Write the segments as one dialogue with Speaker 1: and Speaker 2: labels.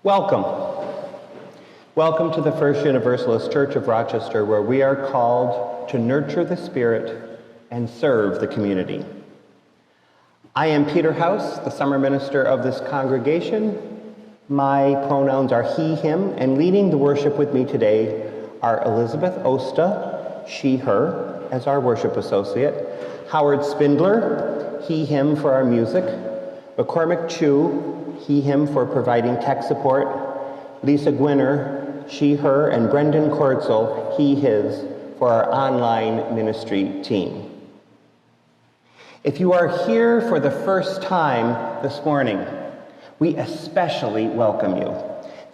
Speaker 1: Welcome. Welcome to the First Universalist Church of Rochester, where we are called to nurture the Spirit and serve the community. I am Peter House, the summer minister of this congregation. My pronouns are he, him, and leading the worship with me today are Elizabeth Osta, she, her, as our worship associate, Howard Spindler, he, him for our music, McCormick Chu, he, him for providing tech support, Lisa Gwinner, she, her, and Brendan Kortzel, he, his, for our online ministry team. If you are here for the first time this morning, we especially welcome you.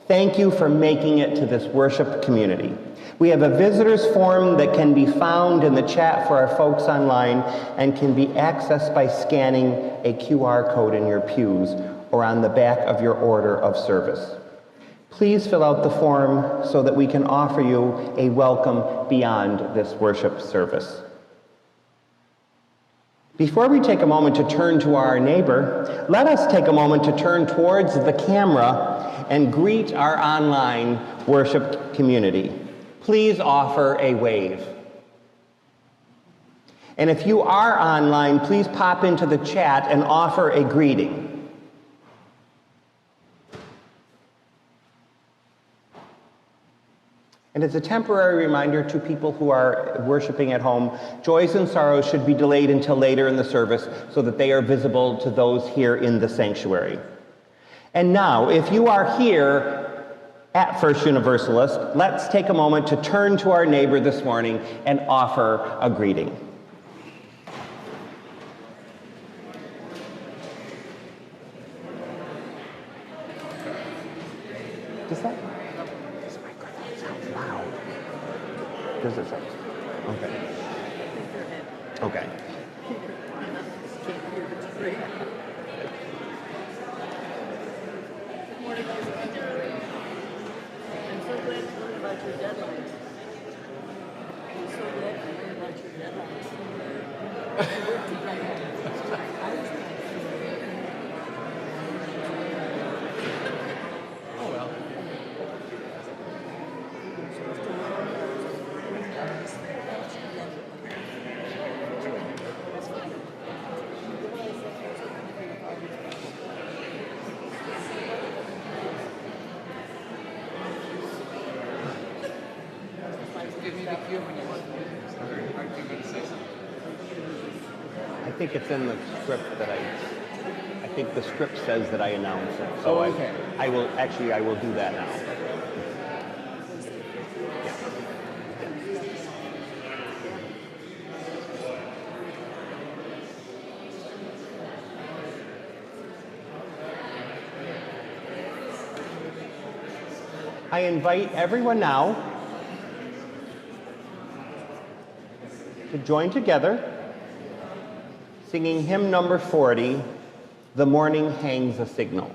Speaker 1: Thank you for making it to this worship community. We have a visitors form that can be found in the chat for our folks online and can be accessed by scanning a QR code in your pews or on the back of your order of service. Please fill out the form so that we can offer you a welcome beyond this worship service. Before we take a moment to turn to our neighbor, let us take a moment to turn towards the camera and greet our online worship community. Please offer a wave. And if you are online, please pop into the chat and offer a greeting. And as a temporary reminder to people who are worshiping at home, joys and sorrows should be delayed until later in the service so that they are visible to those here in the sanctuary. And now, if you are here at First Universalist, let's take a moment to turn to our neighbor this morning and offer a greeting. Does that? This microphone sounds loud. Does it sound? Okay. Okay.
Speaker 2: I'm so glad to learn about your deadlines. I'm so glad to learn about your deadlines. We work together.
Speaker 1: think it's in the script that I think the script says that I announce it. So
Speaker 3: Okay.
Speaker 1: I will do that now. I invite everyone now to join together singing hymn number 40, "The Morning Hangs a Signal."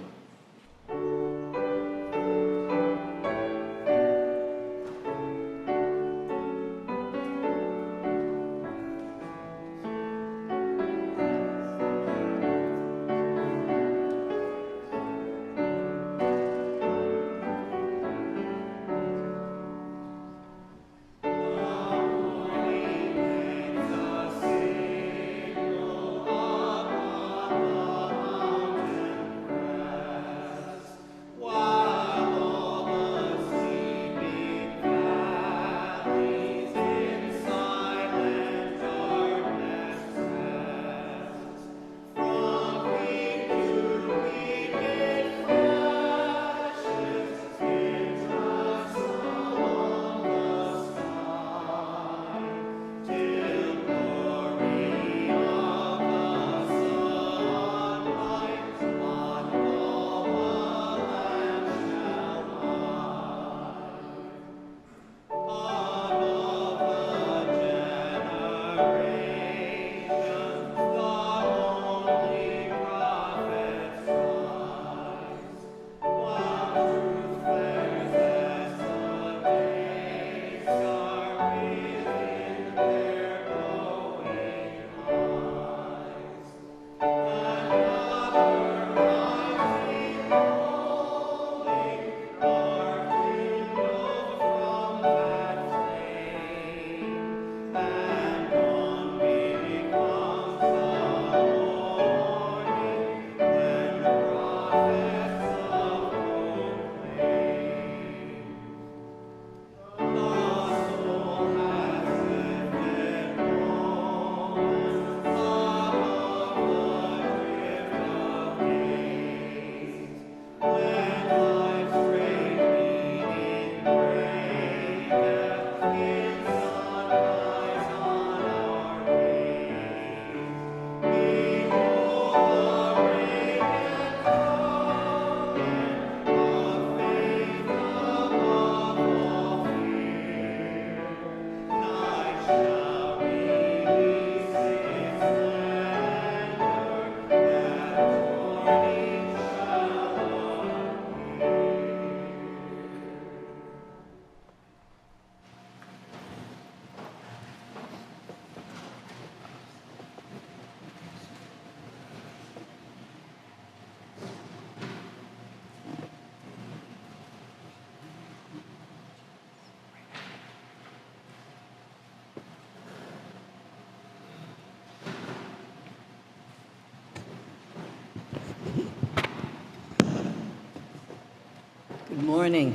Speaker 2: Good morning.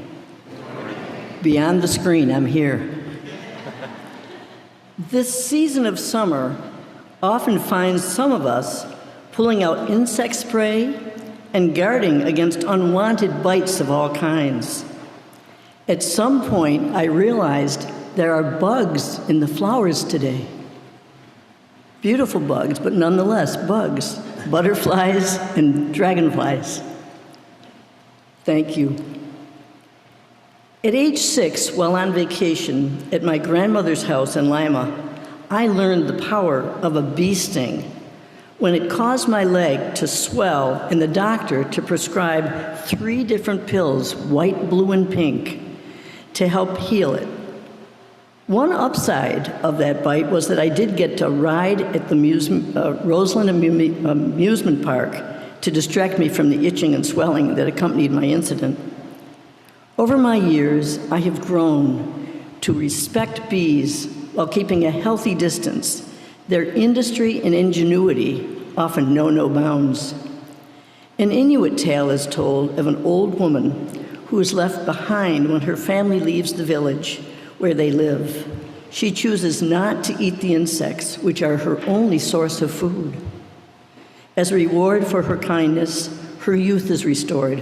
Speaker 2: Beyond the screen, I'm here. This season of summer often finds some of us pulling out insect spray and guarding against unwanted bites of all kinds. At some point, I realized there are bugs in the flowers today. Beautiful bugs, but nonetheless bugs. Butterflies and dragonflies. Thank you. At age 6, while on vacation at my grandmother's house in Lima, I learned the power of a bee sting when it caused my leg to swell and the doctor to prescribe 3 different pills, white, blue, and pink, to help heal it. One upside of that bite was that I did get to ride at the Roseland Amusement Park to distract me from the itching and swelling that accompanied my incident. Over my years, I have grown to respect bees while keeping a healthy distance. Their industry and ingenuity often know no bounds. An Inuit tale is told of an old woman who is left behind when her family leaves the village where they live. She chooses not to eat the insects, which are her only source of food. As a reward for her kindness, her youth is restored.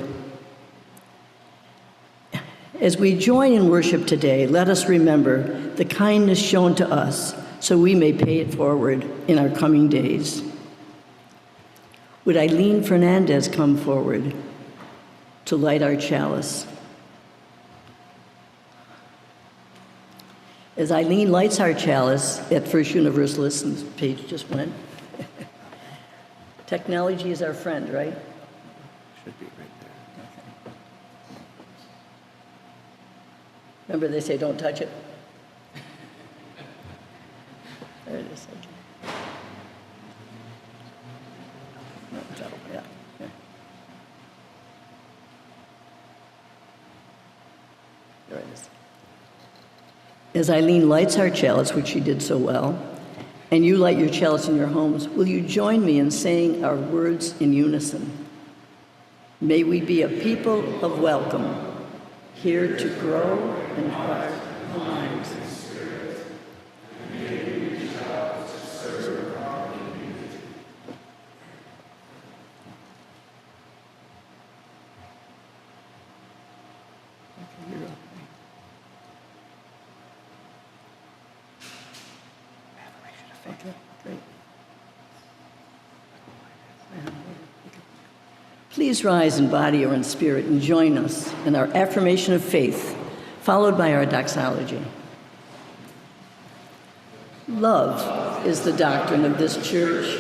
Speaker 2: As we join in worship today, let us remember the kindness shown to us so we may pay it forward in our coming days. Would Eileen Fernandez come forward to light our chalice? As Eileen lights our chalice at First Universalist, and the page just went, technology is our friend, right?
Speaker 1: Should be right there.
Speaker 2: Remember they say don't touch it? There it is. No, it's out. Yeah. Yeah. There it is. As Eileen lights our chalice, which she did so well, and you light your chalice in your homes, will you join me in saying our words in unison? May we be a people of welcome, here to grow and guard our lives. Okay, great. Please rise in body or in spirit and join us in our affirmation of faith, followed by our doxology. Love is the doctrine of this church.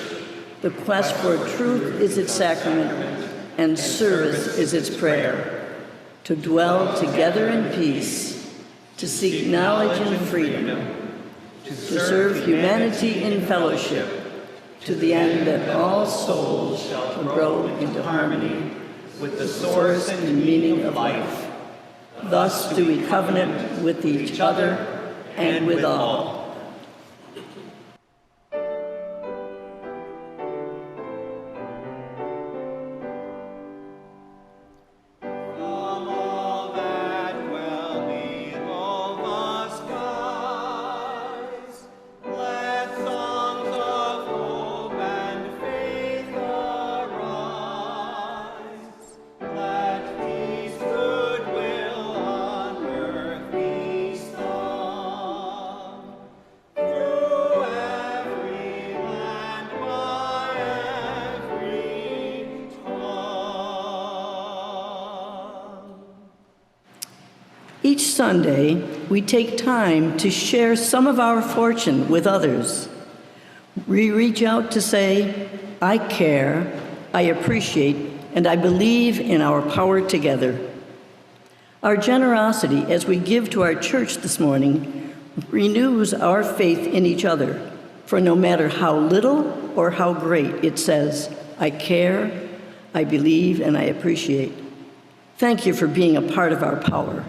Speaker 2: The quest for truth is its sacrament, and service is its prayer. To dwell together in peace, to seek knowledge and freedom, to serve humanity in fellowship, to the end that all souls shall grow into harmony with the source and meaning of life. Thus do we covenant with each other and with all. Each Sunday, we take time to share some of our fortune with others. We reach out to say, I care, I appreciate, and I believe in our power together. Our generosity as we give to our church this morning renews our faith in each other, for no matter how little or how great, it says, I care, I believe, and I appreciate. Thank you for being a part of our power.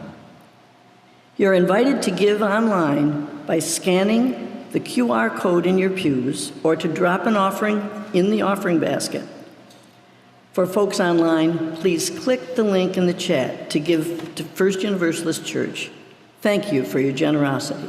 Speaker 2: You're invited to give online by scanning the QR code in your pews or to drop an offering in the offering basket. For folks online, please click the link in the chat to give to First Universalist Church. Thank you for your generosity.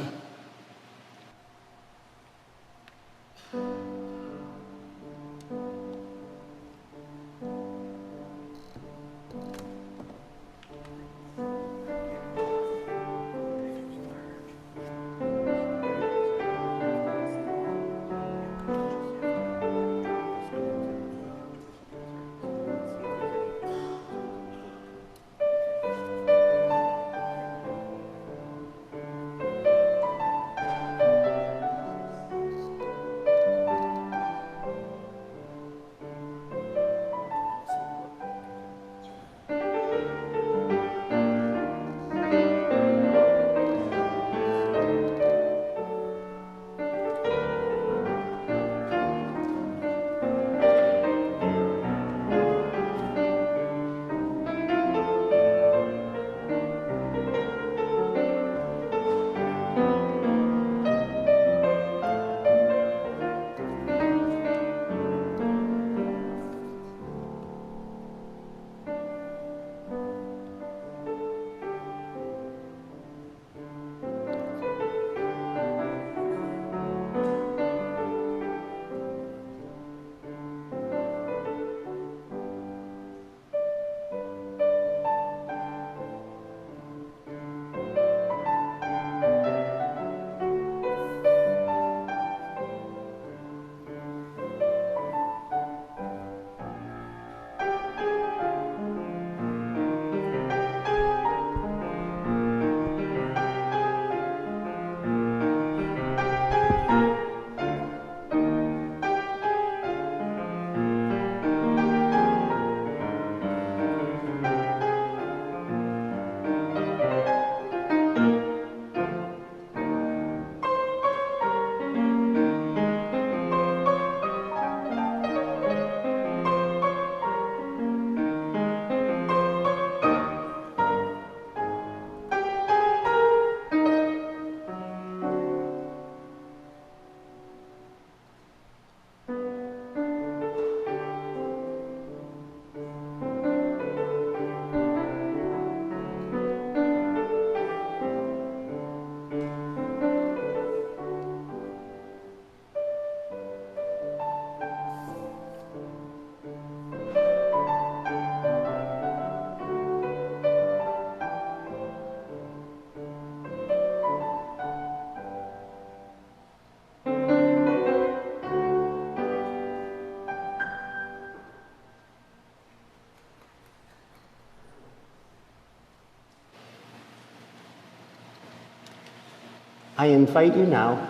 Speaker 1: I invite you now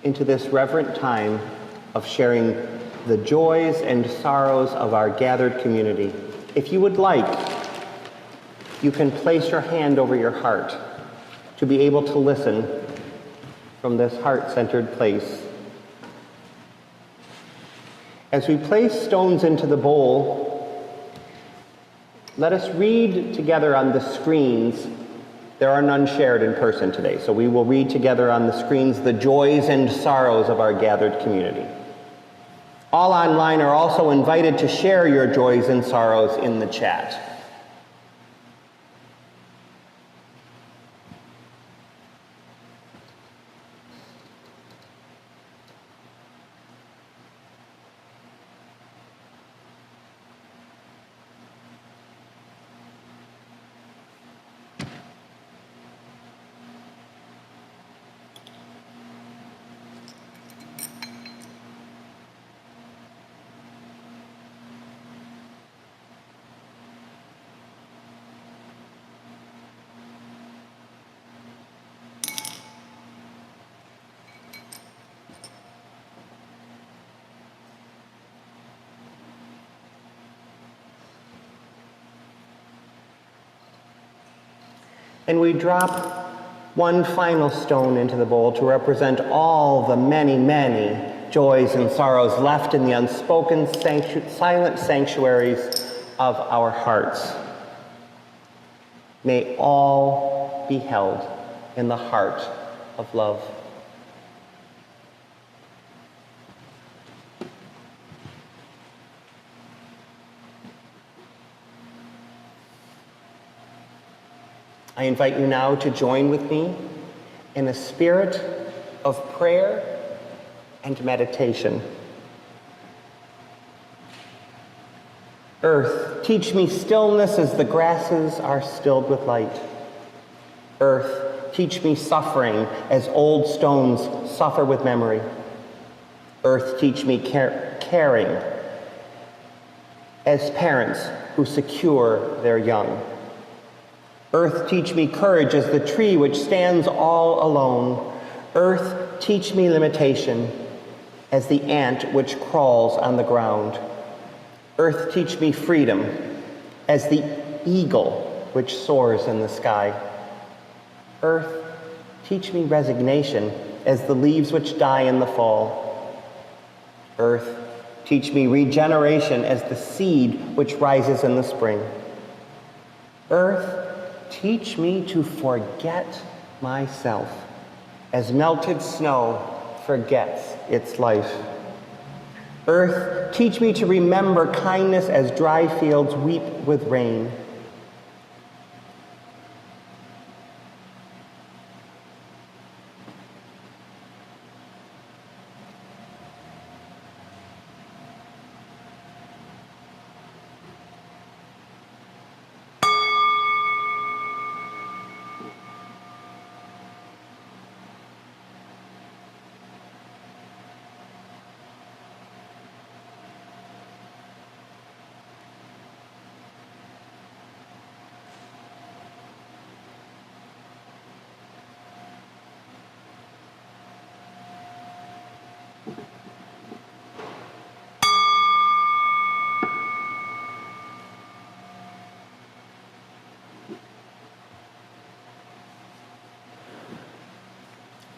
Speaker 1: into this reverent time of sharing the joys and sorrows of our gathered community. If you would like, you can place your hand over your heart to be able to listen from this heart-centered place. As we place stones into the bowl, let us read together on the screens. There are none shared in person today, so we will read together on the screens the joys and sorrows of our gathered community. All online are also invited to share your joys and sorrows in the chat. And we drop one final stone into the bowl to represent all the many, many joys and sorrows left in the unspoken silent sanctuaries of our hearts. May all be held in the heart of love. I invite you now to join with me in a spirit of prayer and meditation. Earth, teach me stillness as the grasses are stilled with light. Earth, teach me suffering as old stones suffer with memory. Earth, teach me caring as parents who secure their young. Earth, teach me courage as the tree which stands all alone. Earth, teach me limitation as the ant which crawls on the ground. Earth, teach me freedom as the eagle which soars in the sky. Earth, teach me resignation as the leaves which die in the fall. Earth, teach me regeneration as the seed which rises in the spring. Earth, teach me to forget myself as melted snow forgets its life. Earth, teach me to remember kindness as dry fields weep with rain.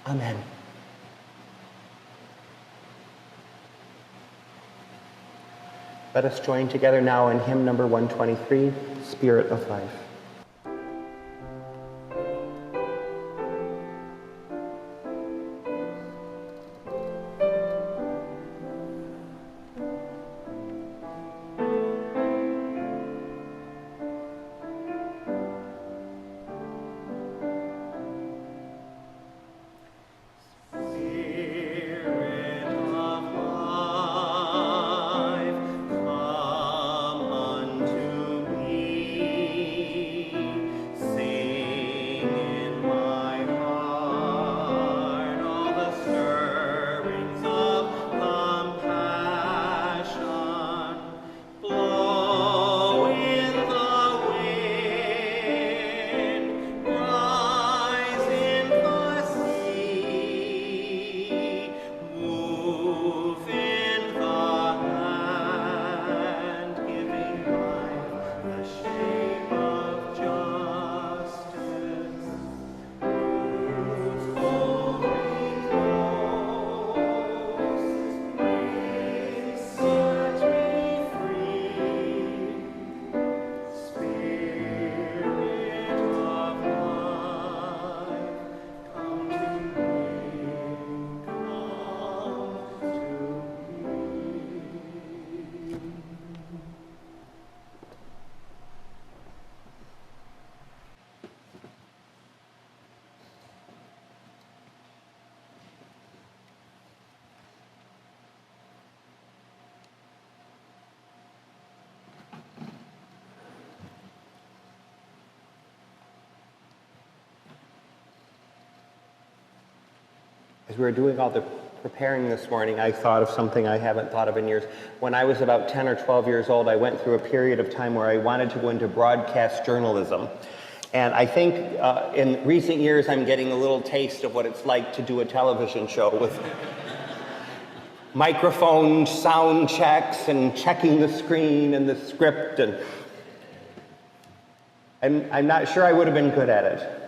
Speaker 1: Amen. Let us join together now in hymn number 123, Spirit of Life.
Speaker 3: Come unto me.
Speaker 1: As we were doing all the preparing this morning, I thought of something I haven't thought of in years. When I was about 10 or 12 years old, I went through a period of time where I wanted to go into broadcast journalism. And I think in recent years, I'm getting a little taste of what it's like to do a television show with microphone sound checks and checking the screen and the script. And I'm not sure I would have been good at it.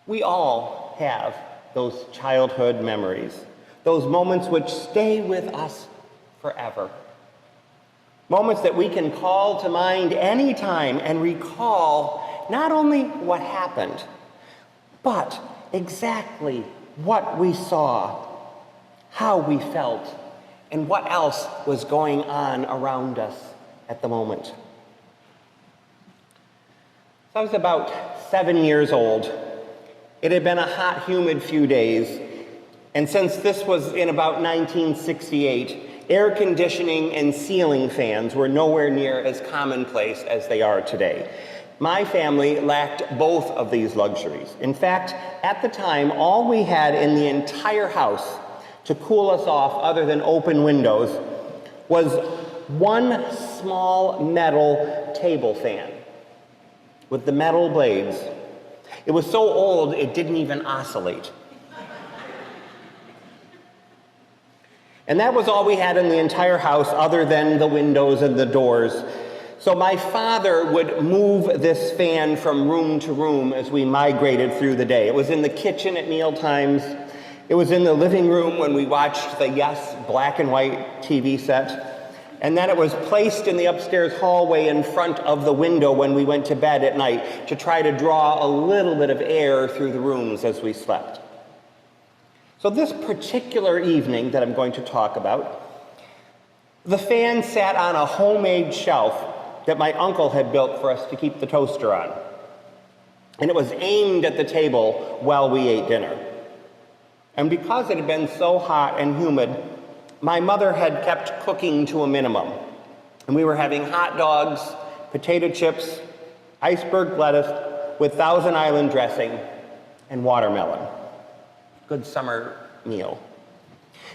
Speaker 1: We all have those childhood memories, those moments which stay with us forever. Moments that we can call to mind anytime and recall not only what happened, but exactly what we saw, how we felt, and what else was going on around us at the moment. So I was about 7 years old. It had been a hot, humid few days, and since this was in about 1968, air conditioning and ceiling fans were nowhere near as commonplace as they are today. My family lacked both of these luxuries. In fact, at the time, all we had in the entire house to cool us off other than open windows was one small metal table fan with the metal blades. It was so old, it didn't even oscillate. And that was all we had in the entire house other than the windows and the doors. So my father would move this fan from room to room as we migrated through the day. It was in the kitchen at meal times. It was in the living room when we watched the Yes black and white TV set. And then it was placed in the upstairs hallway in front of the window when we went to bed at night to try to draw a little bit of air through the rooms as we slept. So this particular evening that I'm going to talk about, the fan sat on a homemade shelf that my uncle had built for us to keep the toaster on. And it was aimed at the table while we ate dinner. And because it had been so hot and humid, my mother had kept cooking to a minimum. And we were having hot dogs, potato chips, iceberg lettuce with Thousand Island dressing, and watermelon. Good summer meal.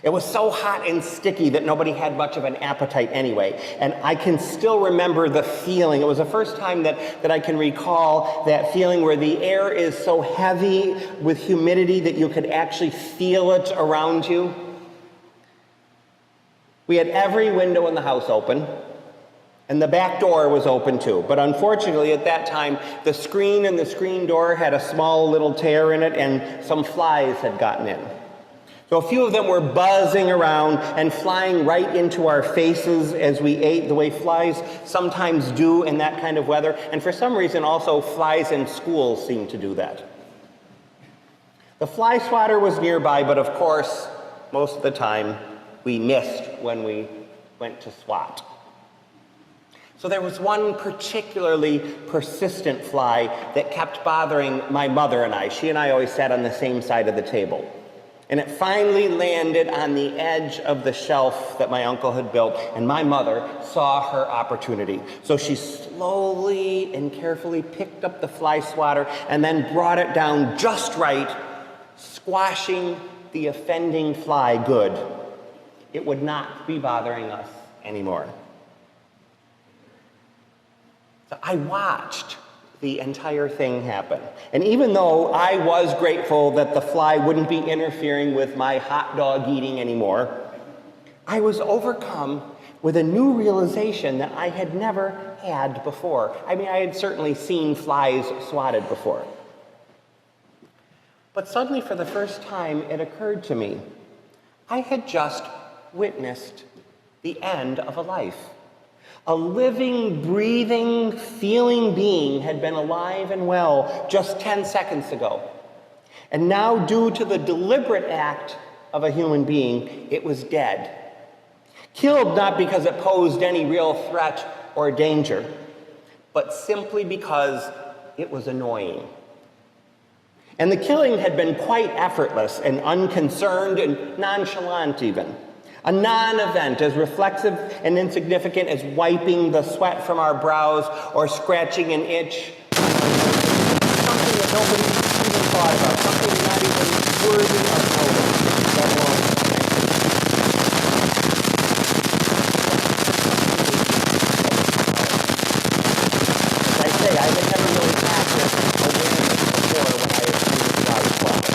Speaker 1: It was so hot and sticky that nobody had much of an appetite anyway. And I can still remember the feeling. It was the first time that I can recall that feeling where the air is so heavy with humidity that you could actually feel it around you. We had every window in the house open, and the back door was open too. But unfortunately, at that time, the screen and the screen door had a small little tear in it, and some flies had gotten in. So a few of them were buzzing around and flying right into our faces as we ate, the way flies sometimes do in that kind of weather. And for some reason, also flies in school seem to do that. The fly swatter was nearby, but of course, most of the time, we missed when we went to swat. So there was one particularly persistent fly that kept bothering my mother and I. She and I always sat on the same side of the table. And it finally landed on the edge of the shelf that my uncle had built, and my mother saw her opportunity. So she slowly and carefully picked up the fly swatter and then brought it down just right, squashing the offending fly good. It would not be bothering us anymore. So I watched the entire thing happen. And even though I was grateful that the fly wouldn't be interfering with my hot dog eating anymore, I was overcome with a new realization that I had never had before. I mean, I had certainly seen flies swatted before. But suddenly, for the first time, it occurred to me, I had just witnessed the end of a life. A living, breathing, feeling being had been alive and well just 10 seconds ago. And now, due to the deliberate act of a human being, it was dead. Killed not because it posed any real threat or danger, but simply because it was annoying. And the killing had been quite effortless and unconcerned and nonchalant even. A non-event as reflexive and insignificant as wiping the sweat from our brows or scratching an itch nobody even thought about, something not even worthy of notice, let alone as I say, I had never really had this awareness before when I assumed that I was blind.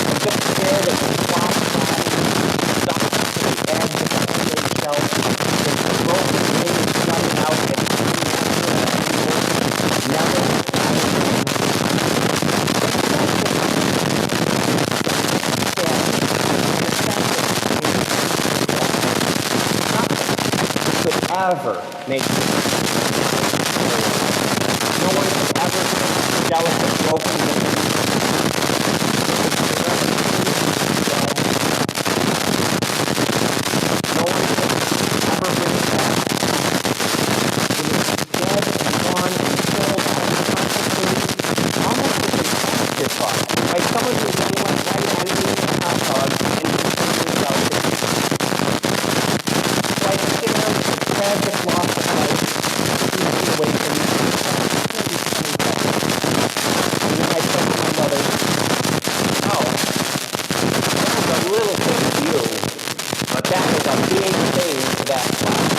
Speaker 1: I'm just scared of the clock time, stuck to the edge of the handmade shelf, with the broken wings jutting out and never ever make me. No one could ever fix the delicate broken wings. No one could ever bring it back. It is dead and gone and killed unconsciously, almost as an afterthought, by someone who then went right on eating a hot dog and eating themselves to pieces. So I stare at the tragic loss of life, easy away from me. And then I said to my mother, "Oh, that was a little thing to you, but that was a big thing to that child."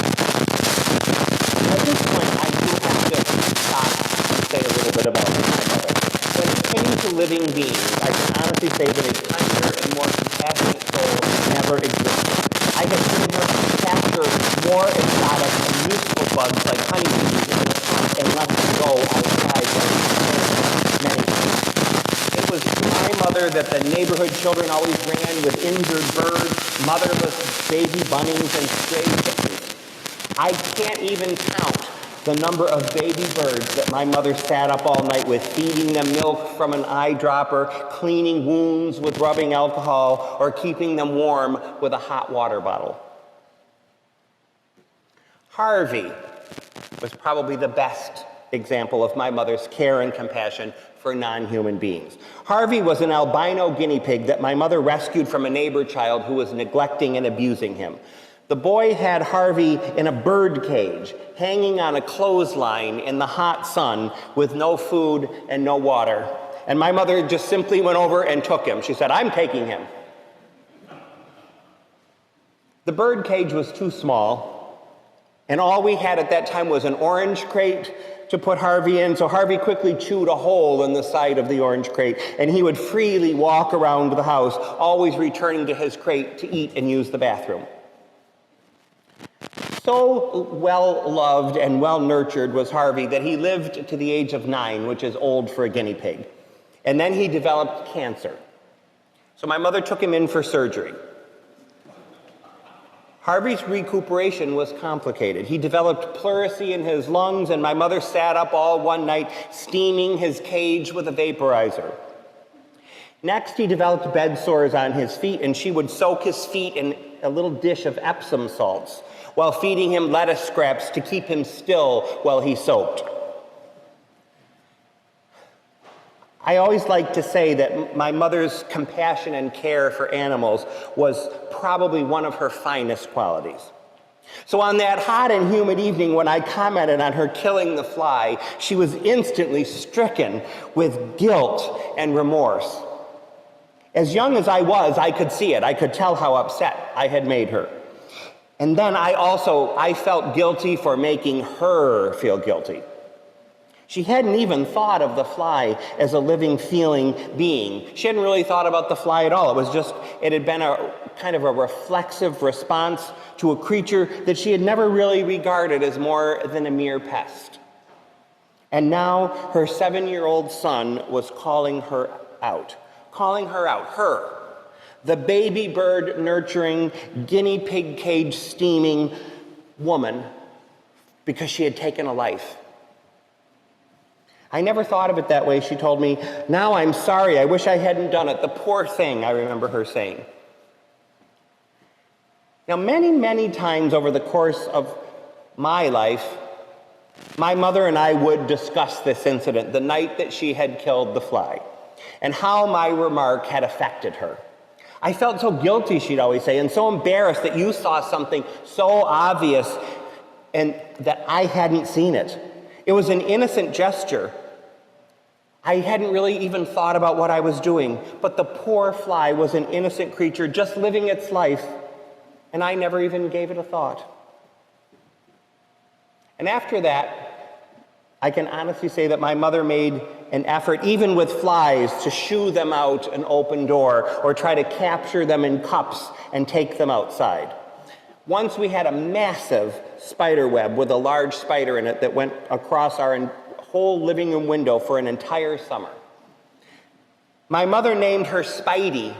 Speaker 1: And at this point, I do have to stop and say a little bit about my mother. When it came to living beings, I can honestly say that a kinder and more compassionate soul never existed. I have seen her capture more exotic and useful bugs like honeybees in the pond and let them go outside many times. It was to my mother that the neighborhood children always ran with injured birds, motherless baby bunnies, and stray kittens. I can't even count the number of baby birds that my mother sat up all night with, feeding them milk from an eyedropper, cleaning wounds with rubbing alcohol, or keeping them warm with a hot water bottle. Harvey was probably the best example of my mother's care and compassion for non-human beings. Harvey was an albino guinea pig that my mother rescued from a neighbor child who was neglecting and abusing him. The boy had Harvey in a bird cage, hanging on a clothesline in the hot sun with no food and no water. And my mother just simply went over and took him. She said, "I'm taking him." The bird cage was too small, and all we had at that time was an orange crate to put Harvey in, so Harvey quickly chewed a hole in the side of the orange crate, and he would freely walk around the house, always returning to his crate to eat and use the bathroom. So well-loved and well-nurtured was Harvey that he lived to the age of 9, which is old for a guinea pig. And then he developed cancer. So my mother took him in for surgery. Harvey's recuperation was complicated. He developed pleurisy in his lungs, and my mother sat up all one night steaming his cage with a vaporizer. Next, he developed bed sores on his feet, and she would soak his feet in a little dish of Epsom salts while feeding him lettuce scraps to keep him still while he soaked. I always like to say that my mother's compassion and care for animals was probably one of her finest qualities. So on that hot and humid evening when I commented on her killing the fly, she was instantly stricken with guilt and remorse. As young as I was, I could see it. I could tell how upset I had made her. And then I felt guilty for making her feel guilty. She hadn't even thought of the fly as a living, feeling being. She hadn't really thought about the fly at all. It had been a kind of a reflexive response to a creature that she had never really regarded as more than a mere pest. And now her 7-year-old son was calling her out, her, the baby bird nurturing, guinea pig cage steaming woman, because she had taken a life. "I never thought of it that way," she told me. "Now I'm sorry. I wish I hadn't done it. The poor thing," I remember her saying. Now, many, many times over the course of my life, my mother and I would discuss this incident, the night that she had killed the fly, and how my remark had affected her. "I felt so guilty," she'd always say, "and so embarrassed that you saw something so obvious and that I hadn't seen it. It was an innocent gesture. I hadn't really even thought about what I was doing, but the poor fly was an innocent creature just living its life, and I never even gave it a thought. And after that, I can honestly say that my mother made an effort, even with flies, to shoo them out an open door or try to capture them in cups and take them outside. Once we had a massive spider web with a large spider in it that went across our whole living room window for an entire summer. My mother named her Spidey,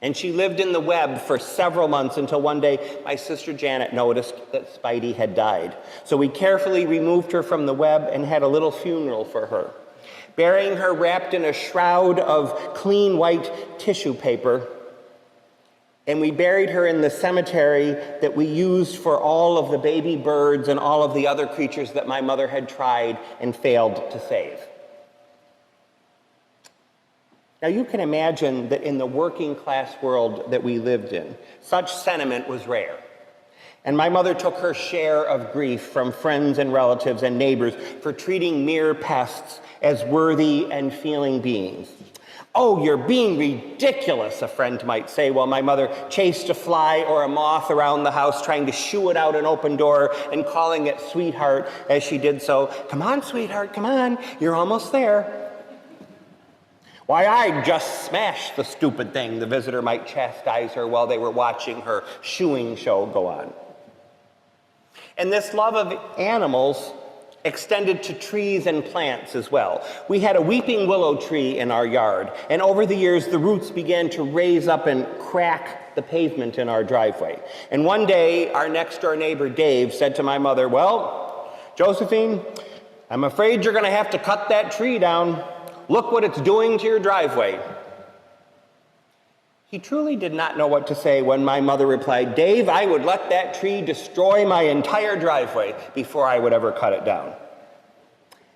Speaker 1: and she lived in the web for several months until one day my sister Janet noticed that Spidey had died. So we carefully removed her from the web and had a little funeral for her, burying her wrapped in a shroud of clean white tissue paper. And we buried her in the cemetery that we used for all of the baby birds and all of the other creatures that my mother had tried and failed to save. Now you can imagine that in the working class world that we lived in, such sentiment was rare. And my mother took her share of grief from friends and relatives and neighbors for treating mere pests as worthy and feeling beings. "Oh, you're being ridiculous," a friend might say, while my mother chased a fly or a moth around the house, trying to shoo it out an open door and calling it sweetheart as she did so. "Come on, sweetheart, come on, you're almost there." "Why, I just smashed the stupid thing," the visitor might chastise her while they were watching her shooing show go on. And this love of animals extended to trees and plants as well. We had a weeping willow tree in our yard, and over the years the roots began to raise up and crack the pavement in our driveway. And one day our next door neighbor Dave said to my mother, "Well, Josephine, I'm afraid you're going to have to cut that tree down. Look what it's doing to your driveway." He truly did not know what to say when my mother replied, "Dave, I would let that tree destroy my entire driveway before I would ever cut it down."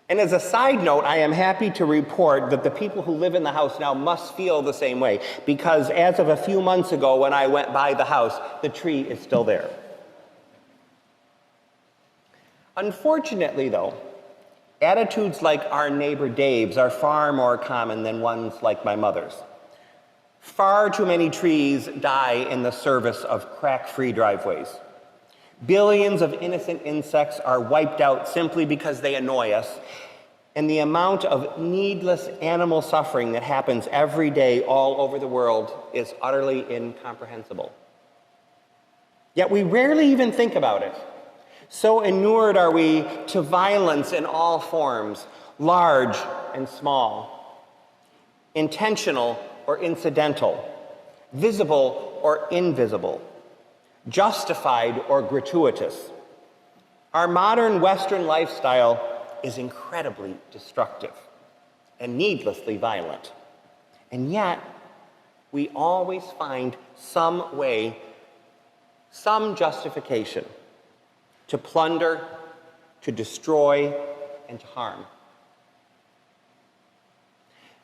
Speaker 1: And as a side note, I am happy to report that the people who live in the house now must feel the same way, because as of a few months ago when I went by the house, the tree is still there. Unfortunately, though, attitudes like our neighbor Dave's are far more common than ones like my mother's. Far too many trees die in the service of crack-free driveways. Billions of innocent insects are wiped out simply because they annoy us, and the amount of needless animal suffering that happens every day all over the world is utterly incomprehensible. Yet we rarely even think about it. So inured are we to violence in all forms, large and small, intentional or incidental, visible or invisible, justified or gratuitous. Our modern Western lifestyle is incredibly destructive and needlessly violent. And yet, we always find some way, some justification to plunder, to destroy, and to harm.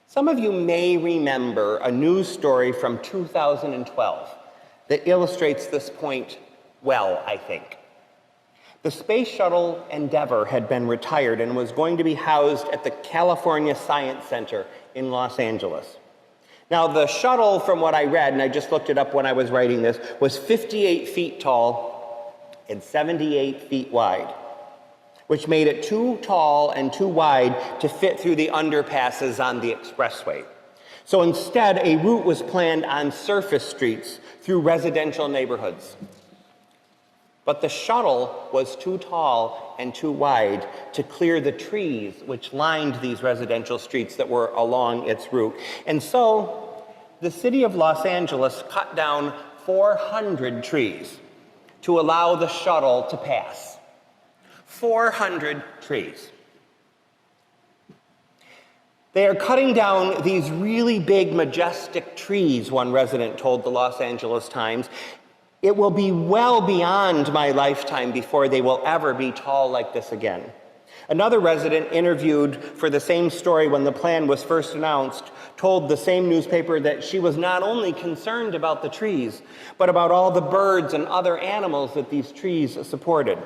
Speaker 1: Some of you may remember a news story from 2012 that illustrates this point well, I think. The space shuttle Endeavour had been retired and was going to be housed at the California Science Center in Los Angeles. Now, the shuttle, from what I read, and I just looked it up when I was writing this, was 58 feet tall and 78 feet wide, which made it too tall and too wide to fit through the underpasses on the expressway. So instead, a route was planned on surface streets through residential neighborhoods. But the shuttle was too tall and too wide to clear the trees which lined these residential streets that were along its route. And so the city of Los Angeles cut down 400 trees to allow the shuttle to pass. 400 trees. They are cutting down these really big, majestic trees, one resident told the Los Angeles Times. It will be well beyond my lifetime before they will ever be tall like this again. Another resident interviewed for the same story when the plan was first announced told the same newspaper that she was not only concerned about the trees, but about all the birds and other animals that these trees supported.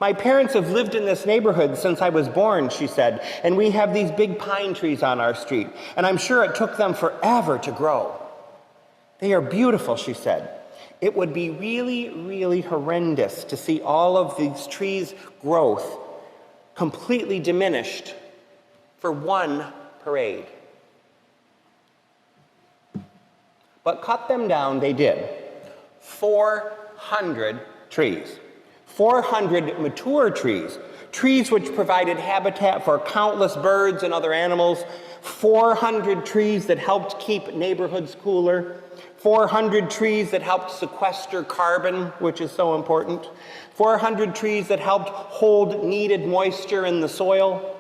Speaker 1: My parents have lived in this neighborhood since I was born, she said, and we have these big pine trees on our street, and I'm sure it took them forever to grow. They are beautiful, she said. It would be really, really horrendous to see all of these trees' growth completely diminished for one parade. But cut them down they did. 400 trees. 400 mature trees. Trees which provided habitat for countless birds and other animals. 400 trees that helped keep neighborhoods cooler. 400 trees that helped sequester carbon, which is so important. 400 trees that helped hold needed moisture in the soil.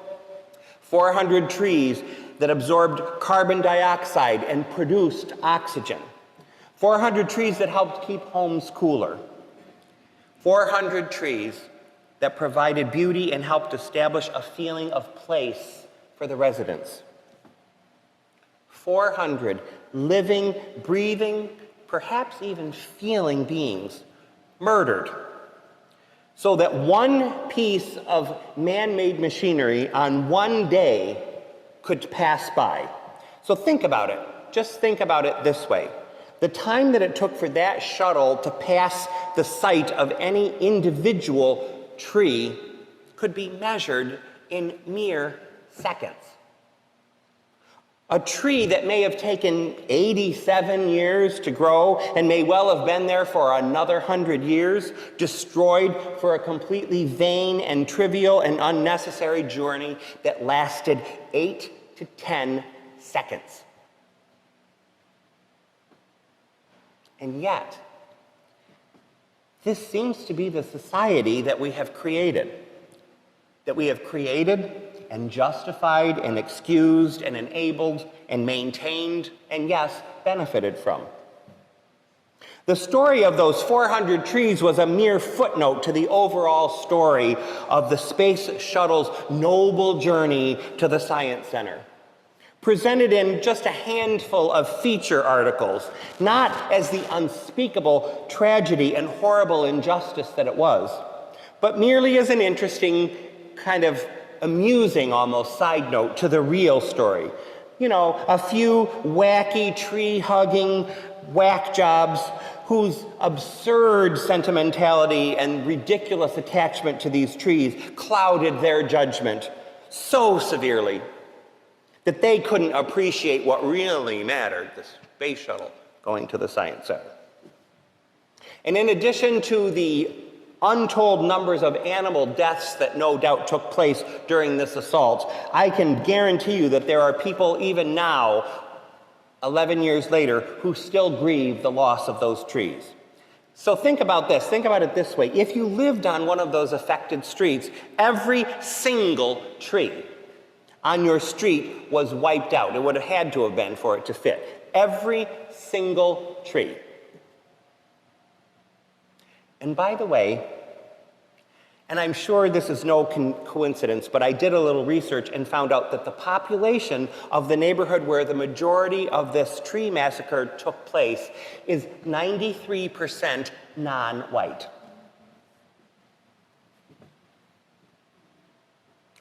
Speaker 1: 400 trees that absorbed carbon dioxide and produced oxygen. 400 trees that helped keep homes cooler. 400 trees that provided beauty and helped establish a feeling of place for the residents. 400 living, breathing, perhaps even feeling beings murdered so that one piece of man-made machinery on one day could pass by. So think about it. Just think about it this way. The time that it took for that shuttle to pass the site of any individual tree could be measured in mere seconds. A tree that may have taken 87 years to grow and may well have been there for another 100 years, destroyed for a completely vain and trivial and unnecessary journey that lasted 8 to 10 seconds. And yet, this seems to be the society that we have created. That we have created and justified and excused and enabled and maintained and, yes, benefited from. The story of those 400 trees was a mere footnote to the overall story of the Space Shuttle's noble journey to the Science Center, presented in just a handful of feature articles, not as the unspeakable tragedy and horrible injustice that it was, but merely as an interesting, kind of amusing almost side note to the real story. You know, a few wacky tree-hugging whack jobs whose absurd sentimentality and ridiculous attachment to these trees clouded their judgment so severely that they couldn't appreciate what really mattered, the space shuttle going to the Science Center. And in addition to the untold numbers of animal deaths that no doubt took place during this assault, I can guarantee you that there are people even now, 11 years later, who still grieve the loss of those trees. So think about this. Think about it this way. If you lived on one of those affected streets, every single tree on your street was wiped out. It would have had to have been for it to fit. Every single tree. And by the way, and I'm sure this is no coincidence, but I did a little research and found out that the population of the neighborhood where the majority of this tree massacre took place is 93% non-white.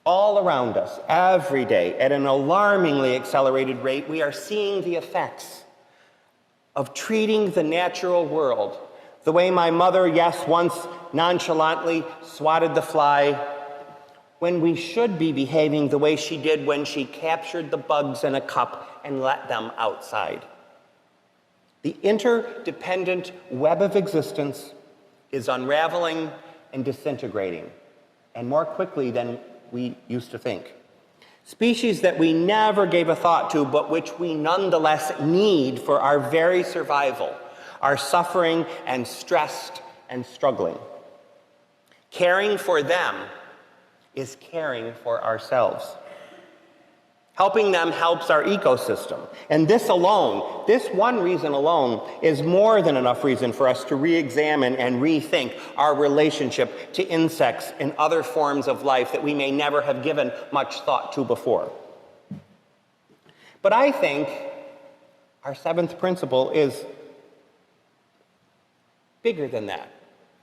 Speaker 1: All around us, every day, at an alarmingly accelerated rate, we are seeing the effects of treating the natural world the way my mother, yes, once nonchalantly swatted the fly, when we should be behaving the way she did when she captured the bugs in a cup and let them outside. The interdependent web of existence is unraveling and disintegrating, and more quickly than we used to think. Species that we never gave a thought to, but which we nonetheless need for our very survival, are suffering and stressed and struggling. Caring for them is caring for ourselves. Helping them helps our ecosystem. And this alone, this one reason alone, is more than enough reason for us to re-examine and rethink our relationship to insects and other forms of life that we may never have given much thought to before. But I think our seventh principle is bigger than that.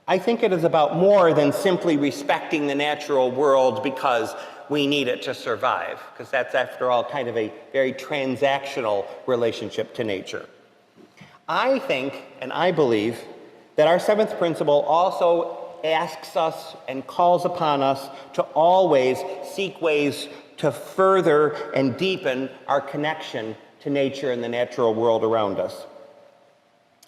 Speaker 1: I think it is about more than simply respecting the natural world because we need it to survive, because that's, after all, kind of a very transactional relationship to nature. I think, and I believe, that our seventh principle also asks us and calls upon us to always seek ways to further and deepen our connection to nature and the natural world around us,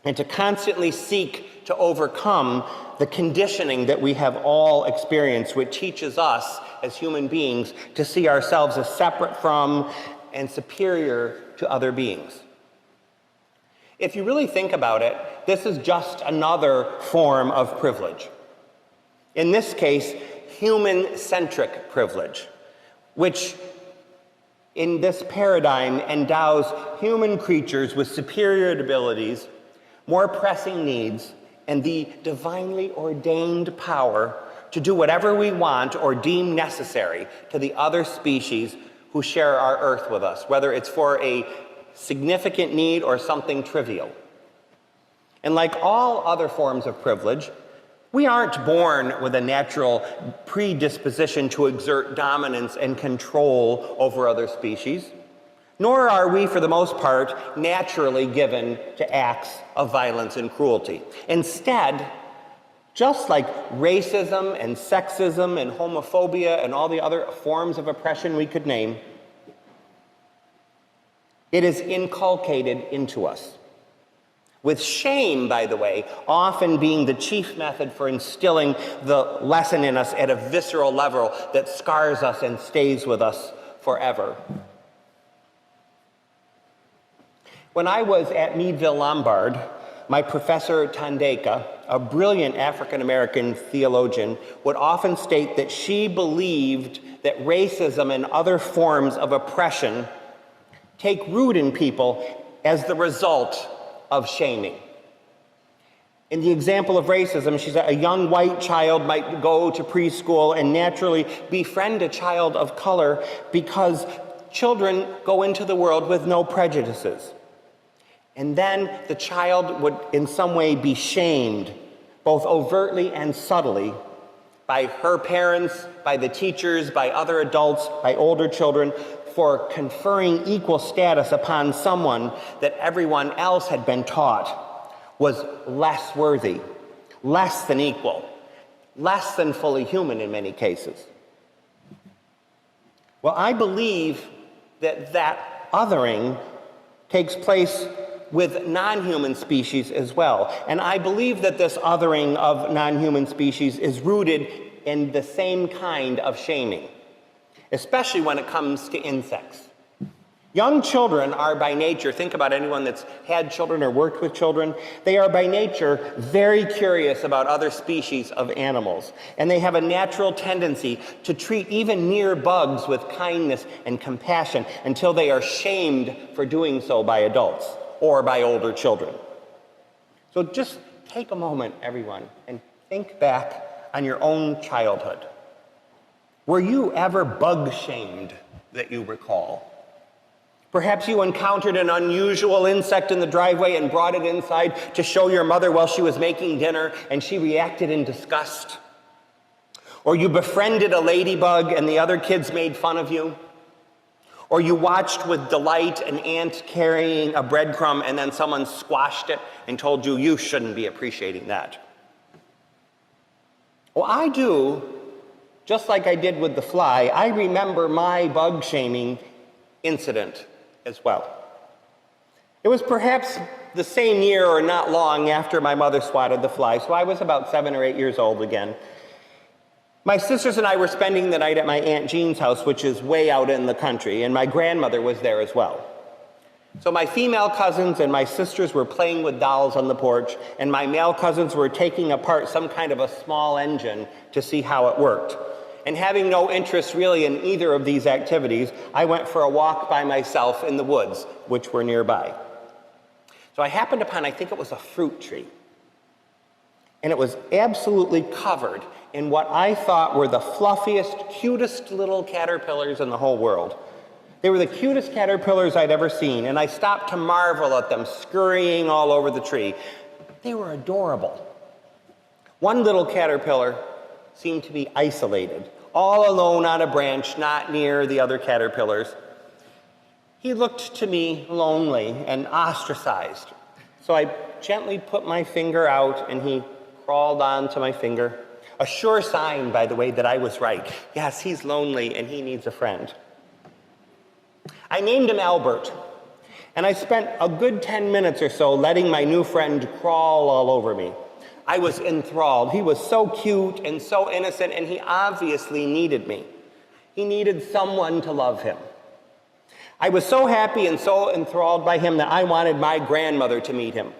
Speaker 1: and to constantly seek to overcome the conditioning that we have all experienced, which teaches us as human beings to see ourselves as separate from and superior to other beings. If you really think about it, this is just another form of privilege. In this case, human-centric privilege, which in this paradigm endows human creatures with superior abilities, more pressing needs, and the divinely ordained power to do whatever we want or deem necessary to the other species who share our earth with us, whether it's for a significant need or something trivial. And like all other forms of privilege, we aren't born with a natural predisposition to exert dominance and control over other species, nor are we, for the most part, naturally given to acts of violence and cruelty. Instead, just like racism and sexism and homophobia and all the other forms of oppression we could name, it is inculcated into us. With shame, by the way, often being the chief method for instilling the lesson in us at a visceral level that scars us and stays with us forever. When I was at Meadville Lombard, my professor Tandeka, a brilliant African-American theologian, would often state that she believed that racism and other forms of oppression take root in people as the result of shaming. In the example of racism, she said a young white child might go to preschool and naturally befriend a child of color because children go into the world with no prejudices. And then the child would in some way be shamed, both overtly and subtly, by her parents, by the teachers, by other adults, by older children, for conferring equal status upon someone that everyone else had been taught was less worthy, less than equal, less than fully human in many cases. Well, I believe that that othering takes place with non-human species as well. And I believe that this othering of non-human species is rooted in the same kind of shaming, especially when it comes to insects. Young children are by nature, think about anyone that's had children or worked with children, they are by nature very curious about other species of animals. And they have a natural tendency to treat even near bugs with kindness and compassion until they are shamed for doing so by adults or by older children. So just take a moment, everyone, and think back on your own childhood. Were you ever bug shamed that you recall? Perhaps you encountered an unusual insect in the driveway and brought it inside to show your mother while she was making dinner, and she reacted in disgust. Or you befriended a ladybug and the other kids made fun of you. Or you watched with delight an ant carrying a breadcrumb and then someone squashed it and told you you shouldn't be appreciating that. Well, I do, just like I did with the fly. I remember my bug shaming incident as well. It was perhaps the same year or not long after my mother swatted the fly, so I was about 7 or 8 years old again. My sisters and I were spending the night at my Aunt Jean's house, which is way out in the country, and my grandmother was there as well. So my female cousins and my sisters were playing with dolls on the porch, and my male cousins were taking apart some kind of a small engine to see how it worked. And having no interest really in either of these activities, I went for a walk by myself in the woods, which were nearby. So I happened upon, I think it was a fruit tree. And it was absolutely covered in what I thought were the fluffiest, cutest little caterpillars in the whole world. They were the cutest caterpillars I'd ever seen, and I stopped to marvel at them scurrying all over the tree. They were adorable. One little caterpillar seemed to be isolated, all alone on a branch, not near the other caterpillars. He looked to me lonely and ostracized. So I gently put my finger out and he crawled onto my finger. A sure sign, by the way, that I was right. Yes, he's lonely and he needs a friend. I named him Albert, and I spent a good 10 minutes or so letting my new friend crawl all over me. I was enthralled. He was so cute and so innocent, and he obviously needed me. He needed someone to love him. I was so happy and so enthralled by him that I wanted my grandmother to meet him.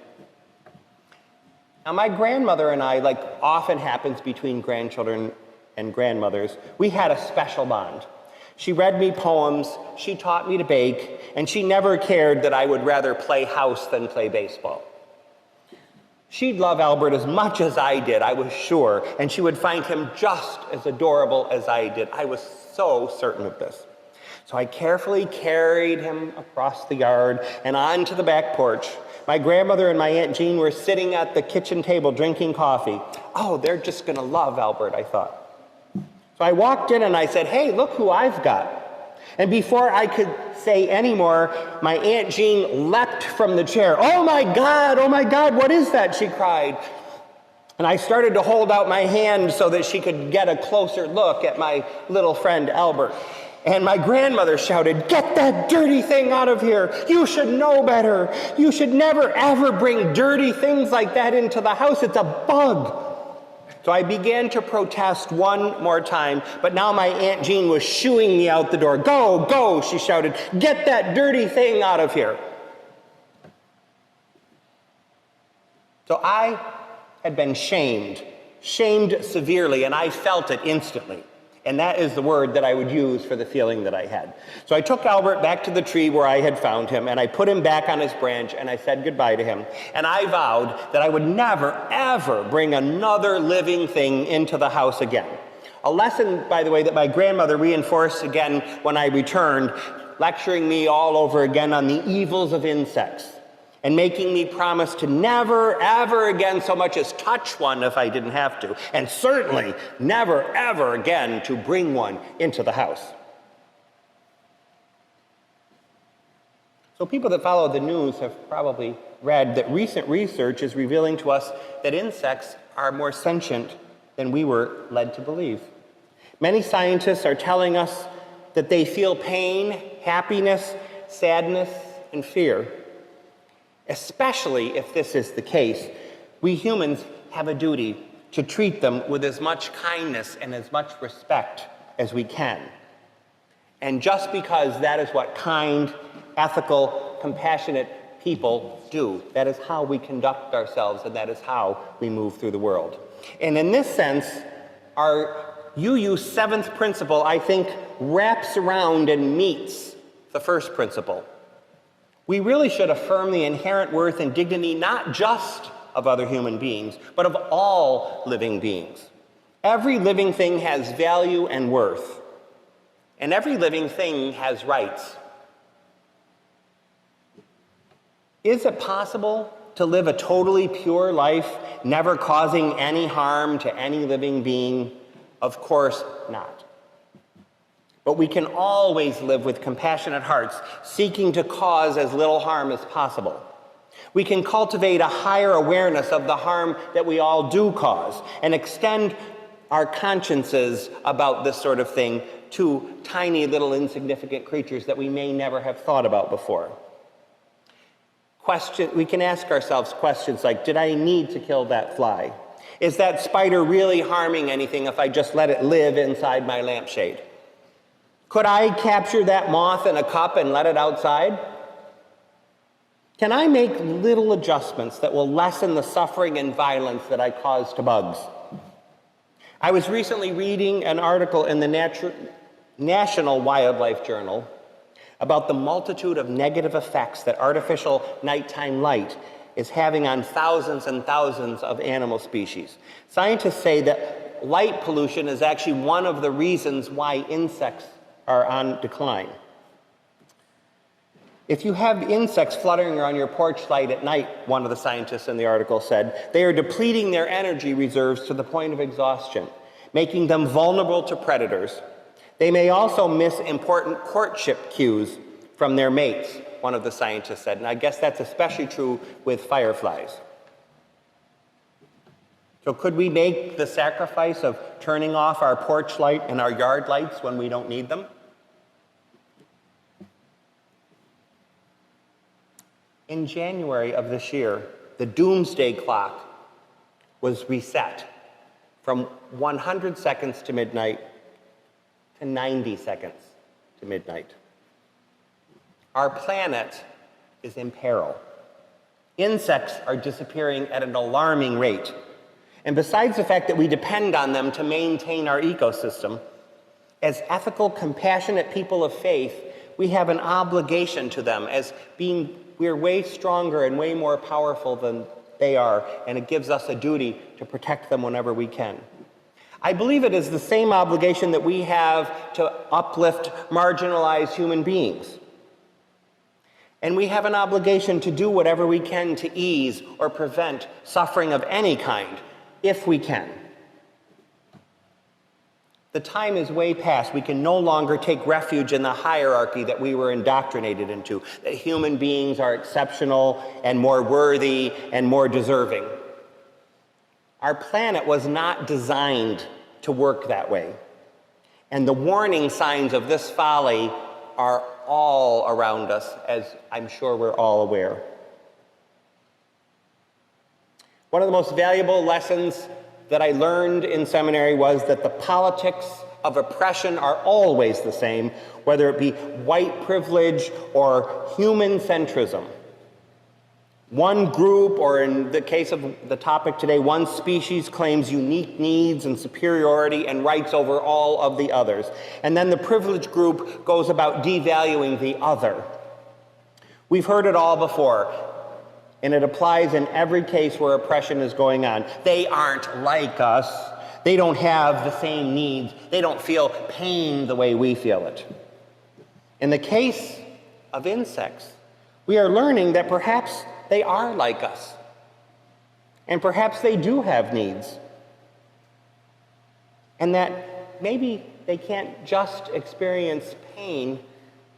Speaker 1: Now, my grandmother and I, like often happens between grandchildren and grandmothers, we had a special bond. She read me poems, she taught me to bake, and she never cared that I would rather play house than play baseball. She'd love Albert as much as I did, I was sure, and she would find him just as adorable as I did. I was so certain of this. So I carefully carried him across the yard and onto the back porch. My grandmother and my Aunt Jean were sitting at the kitchen table drinking coffee. Oh, they're just gonna love Albert, I thought. So I walked in and I said, hey, look who I've got. And before I could say any more, my Aunt Jean leapt from the chair. Oh my God, what is that? She cried. And I started to hold out my hand so that she could get a closer look at my little friend Albert. And my grandmother shouted, get that dirty thing out of here. You should know better. You should never, ever bring dirty things like that into the house. It's a bug. So I began to protest one more time, but now my Aunt Jean was shooing me out the door. Go, go, she shouted, get that dirty thing out of here. So I had been shamed severely, and I felt it instantly. And that is the word that I would use for the feeling that I had. So I took Albert back to the tree where I had found him, and I put him back on his branch, and I said goodbye to him. And I vowed that I would never, ever bring another living thing into the house again. A lesson, by the way, that my grandmother reinforced again when I returned, lecturing me all over again on the evils of insects, and making me promise to never, ever again so much as touch one if I didn't have to, and certainly never, ever again to bring one into the house. So people that follow the news have probably read that recent research is revealing to us that insects are more sentient than we were led to believe. Many scientists are telling us that they feel pain, happiness, sadness, and fear. Especially if this is the case, we humans have a duty to treat them with as much kindness and as much respect as we can. And just because that is what kind, ethical, compassionate people do, that is how we conduct ourselves, and that is how we move through the world. And in this sense, our UU seventh principle, I think, wraps around and meets the first principle. We really should affirm the inherent worth and dignity not just of other human beings, but of all living beings. Every living thing has value and worth, and every living thing has rights. Is it possible to live a totally pure life, never causing any harm to any living being? Of course not. But we can always live with compassionate hearts, seeking to cause as little harm as possible. We can cultivate a higher awareness of the harm that we all do cause and extend our consciences about this sort of thing to tiny little insignificant creatures that we may never have thought about before. We can ask ourselves questions like, did I need to kill that fly? Is that spider really harming anything if I just let it live inside my lampshade? Could I capture that moth in a cup and let it outside? Can I make little adjustments that will lessen the suffering and violence that I cause to bugs? I was recently reading an article in the National Wildlife Journal about the multitude of negative effects that artificial nighttime light is having on thousands and thousands of animal species. Scientists say that light pollution is actually one of the reasons why insects are on decline. If you have insects fluttering around your porch light at night, one of the scientists in the article said, they are depleting their energy reserves to the point of exhaustion, making them vulnerable to predators. They may also miss important courtship cues from their mates, one of the scientists said, and I guess that's especially true with fireflies. So could we make the sacrifice of turning off our porch light and our yard lights when we don't need them? In January of this year, the doomsday clock was reset from 100 seconds to midnight to 90 seconds to midnight. Our planet is in peril. Insects are disappearing at an alarming rate. And besides the fact that we depend on them to maintain our ecosystem, as ethical, compassionate people of faith, we have an obligation to them as being, we're way stronger and way more powerful than they are, and it gives us a duty to protect them whenever we can. I believe it is the same obligation that we have to uplift marginalized human beings. And we have an obligation to do whatever we can to ease or prevent suffering of any kind, if we can. The time is way past. We can no longer take refuge in the hierarchy that we were indoctrinated into, that human beings are exceptional and more worthy and more deserving. Our planet was not designed to work that way. And the warning signs of this folly are all around us, as I'm sure we're all aware. One of the most valuable lessons that I learned in seminary was that the politics of oppression are always the same, whether it be white privilege or human centrism. One group, or in the case of the topic today, one species claims unique needs and superiority and rights over all of the others. And then the privileged group goes about devaluing the other. We've heard it all before, and it applies in every case where oppression is going on. They aren't like us. They don't have the same needs. They don't feel pain the way we feel it. In the case of insects, we are learning that perhaps they are like us. And perhaps they do have needs. And that maybe they can't just experience pain,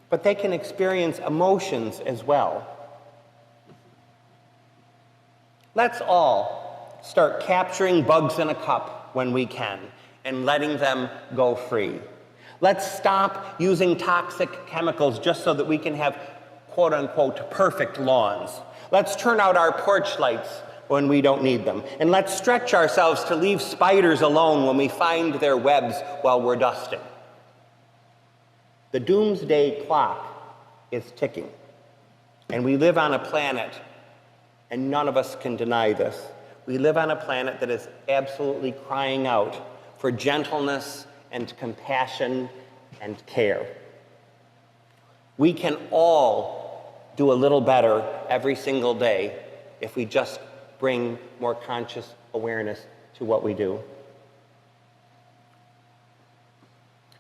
Speaker 1: but they can experience emotions as well. Let's all start capturing bugs in a cup when we can and letting them go free. Let's stop using toxic chemicals just so that we can have quote-unquote perfect lawns. Let's turn out our porch lights when we don't need them. And let's stretch ourselves to leave spiders alone when we find their webs while we're dusting. The doomsday clock is ticking. And we live on a planet, and none of us can deny this. We live on a planet that is absolutely crying out for gentleness and compassion and care. We can all do a little better every single day if we just bring more conscious awareness to what we do.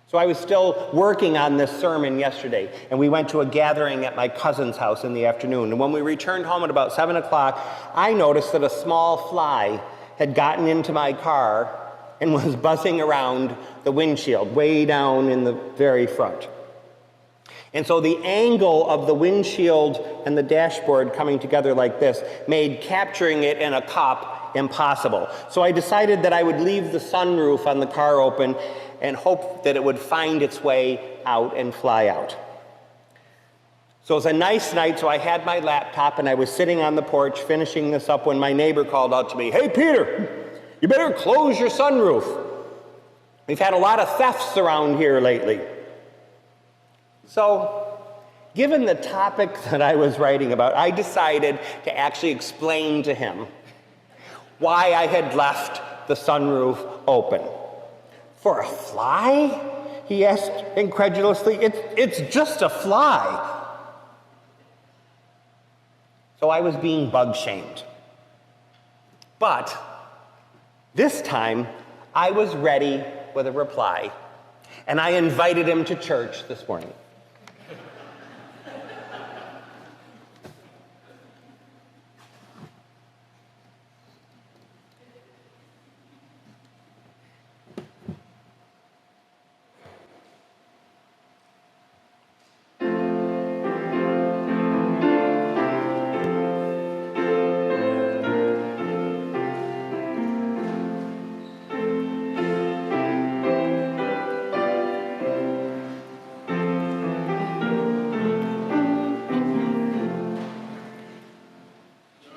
Speaker 1: So I was still working on this sermon yesterday, and we went to a gathering at my cousin's house in the afternoon. And when we returned home at about 7 o'clock, I noticed that a small fly had gotten into my car and was buzzing around the windshield, way down in the very front. And so the angle of the windshield and the dashboard coming together like this made capturing it in a cup impossible. So I decided that I would leave the sunroof on the car open and hope that it would find its way out and fly out. So it was a nice night, so I had my laptop and I was sitting on the porch finishing this up when my neighbor called out to me, "Hey, Peter, you better close your sunroof. We've had a lot of thefts around here lately." So, given the topic that I was writing about, I decided to actually explain to him why I had left the sunroof open. "For a fly?" he asked incredulously. It's just a fly." So I was being bug shamed. But this time, I was ready with a reply, and I invited him to church this morning.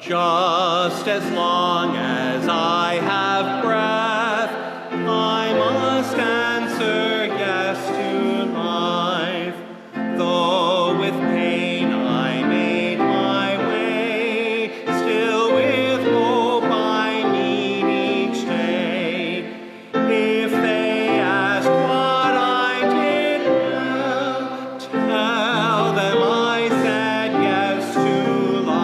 Speaker 1: Just as long as I have breath, I must answer yes to life. Though with pain I made my way, still with hope I meet each day. If they ask what I did well, tell them I said yes to life.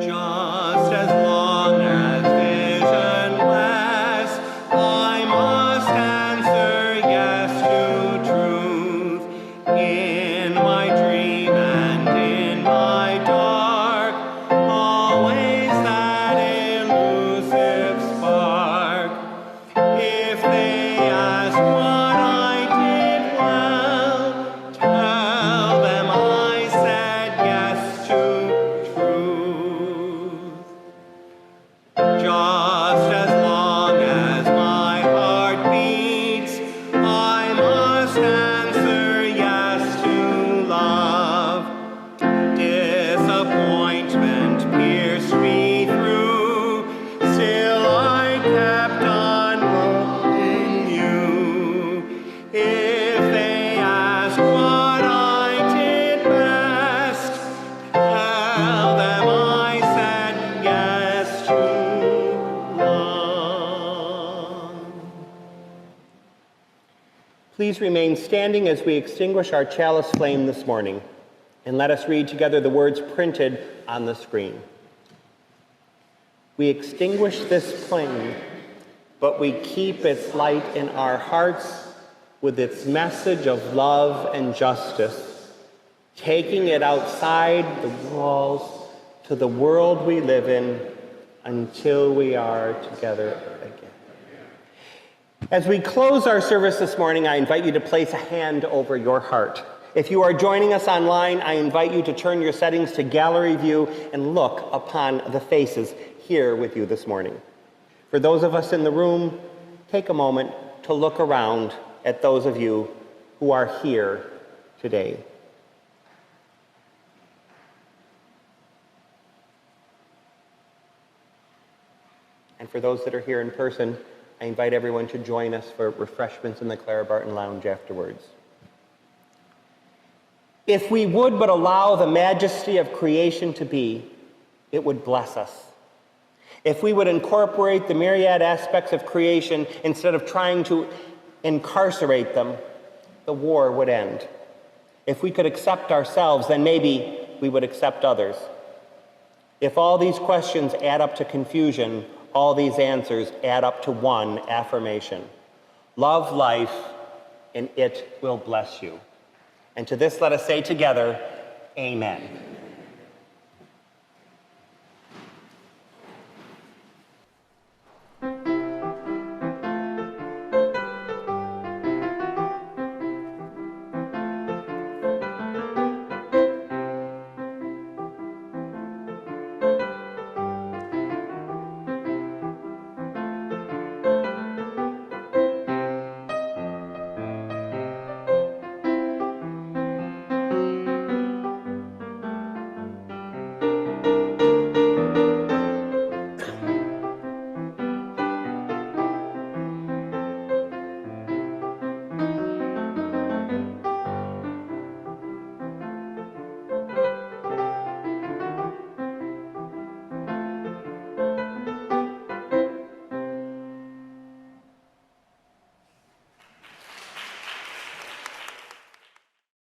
Speaker 1: Just as long as visionless, I must answer yes to truth. In my dream and in my dark, always that elusive spark. If they ask what I did well, tell them I said yes to truth. Just as long as my heart beats, I must answer yes to love. Disappointment pierced me through, still I kept on loving you. If they ask what I did best, tell them I said yes to love. Please remain standing as we extinguish our chalice flame this morning, and let us read together the words printed on the screen. We extinguish this flame, but we keep its light in our hearts with its message of love and justice, taking it outside the walls to the world we live in until we are together again. As we close our service this morning, I invite you to place a hand over your heart. If you are joining us online, I invite you to turn your settings to gallery view and look upon the faces here with you this morning. For those of us in the room, take a moment to look around at those of you who are here today. And for those that are here in person, I invite everyone to join us for refreshments in the Clara Barton Lounge afterwards. If we would but allow the majesty of creation to be, it would bless us. If we would incorporate the myriad aspects of creation instead of trying to incarcerate them, the war would end. If we could accept ourselves, then maybe we would accept others. If all these questions add up to confusion, all these answers add up to one affirmation. Love life, and it will bless you. And to this let us say together, amen.